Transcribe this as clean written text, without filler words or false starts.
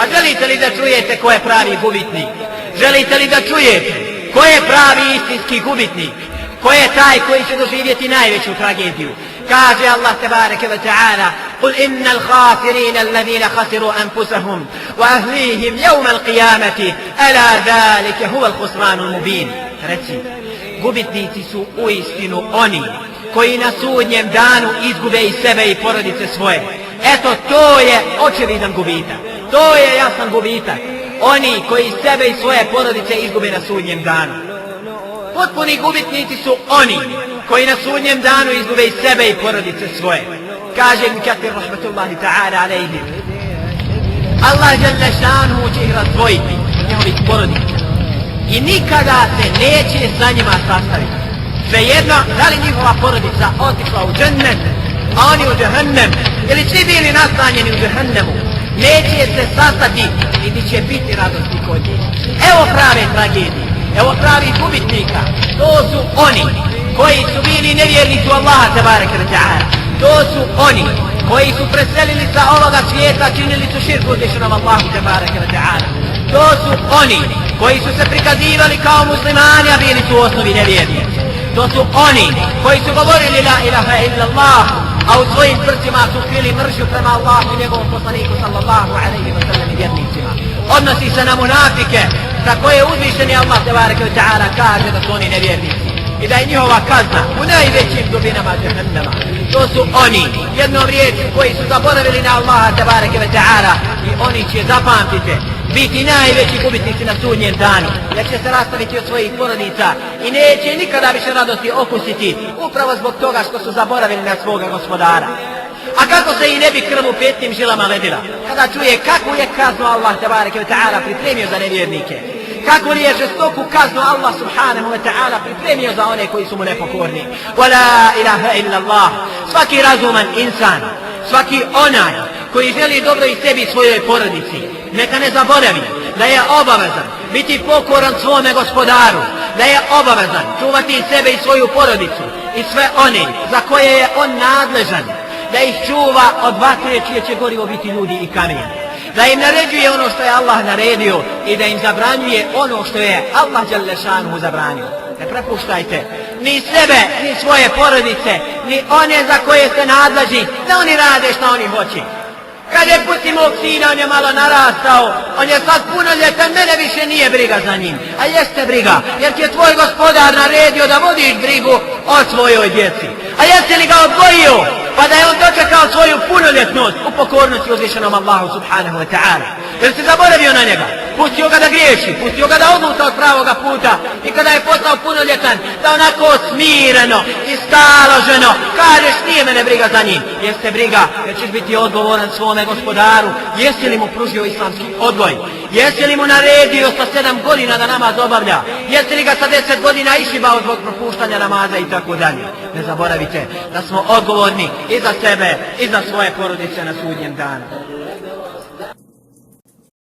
A želite li da čujete ko je pravi gubitnik? Želite li da čujete ko je pravi istinski gubitnik? Ko je taj koji će doživjeti najveću tragediju? Kaže Allah tebareke ve ta'ala: "Kul innal khasirina alladhina khasiru anfusahum wa ahlihim yawm al-qiyamati ala zalika huwa al-khusranul mubin." Reci, gubitnici su uistinu oni koji na sudnjem danu izgube i sebe i porodice svoje. Eto, to je očevidan gubitak. To je jasan gubitak. Oni koji sebe i svoje porodice izgube na sudnjem danu. Potpuni gubitnici su oni koji na sudnjem danu izgube i sebe i porodice svoje. Kaže Ibn Kathir rahmetullahi ta'ala alejhi: Allah dželle šanuhu će ih razdvojiti od njihovih porodica i nikada se neće sa njima sastaviti. Svejedno, da li njihova porodica otišla u džennet, a oni u džehennem, ili svi bili nastanjeni u džehennemu, neće se sastati, niti će biti radosti kod njih. Evo prave tragedije, evo pravi gubitnika. To su oni koji su bili nevjernici u Allaha tebareke ve ta'ala. To su oni koji su preselili sa ovoga svijeta, činili su širku uzvišenom Allahu tebareke ve ta'ala. To su oni koji su se prikazivali kao muslimani, a bili su u osnovi nevjernici. To su oni koji su govorili la ilaha illallah, a u svojim srcima su krili mržnju prema Allahu i njegovom poslaniku sallallahu alejhi ve sellem i vjernicima. Odnosi se na munafike za koje uzvišeni Allah tebareke ve ta'ala kaže da su oni nevjernici i da je njihova kazna u najvećim dubinama džehennema. To su oni, jednom riječju, koji su zaboravili na Allaha tebareke ve ta'ala, i oni će, zapamtite, biti najveći gubitnici na sudnjem danu, jer će se rastaviti od svojih porodica i neće nikada više radosti okusiti, upravo zbog toga što su zaboravili na svoga gospodara. A kako se i ne bi krv u petnim žilama ledila kada čuje kakvu je kaznu Allah tebareke ve ta'ala pripremio za nevjernike, kakvu je žestoku kaznu Allah subhanahu wa ta'ala pripremio za one koji su mu nepokorni. Wa la ilaha illallah. Svaki razuman insan, svaki onaj koji želi dobro i sebi i svojoj porodici, neka ne zaboravi da je obavezan biti pokoran svome gospodaru, da je obavezan čuvati sebe i svoju porodicu i sve one za koje je on nadležan, da ih čuva od vatre čije će gorivo biti ljudi i kamenje, da im naređuje ono što je Allah naredio i da im zabranjuje ono što je Allah dželle šanuhu zabranio. Ne prepuštajte ni sebe, ni svoje porodice, ni one za koje ste nadležni, da oni rade što oni hoće. Kad je pustimo sina, on je malo narastao, on je sad punoljetan, mene više nije briga za njim. A jeste briga, jer ti je tvoj gospodar naredio da vodiš brigu o svojoj djeci. A jesi li ga odgojio, pa da je on dočekao svoju punoljetnost u pokornosti uzvišenom Allahu subhanahu wa ta'ala? Jer si zaboravio na njega, pustio ga da griješi, pustio ga da odluta od pravoga puta, i kada je postao punoljetan, da onako smireno i staloženo kažeš nije mene briga za njim. Jeste briga, jer ćeš biti odgovoran svome gospodaru. Jesi li mu pružio islamski odgoj? Jesi li mu naredio sa 7 godina da namaz obavlja? Jesi li ga sa 10 godina išibao zbog propuštanja namaza i tako dalje? Ne zaboravite da smo odgovorni i za sebe i za svoje porodice na sudnjem danu.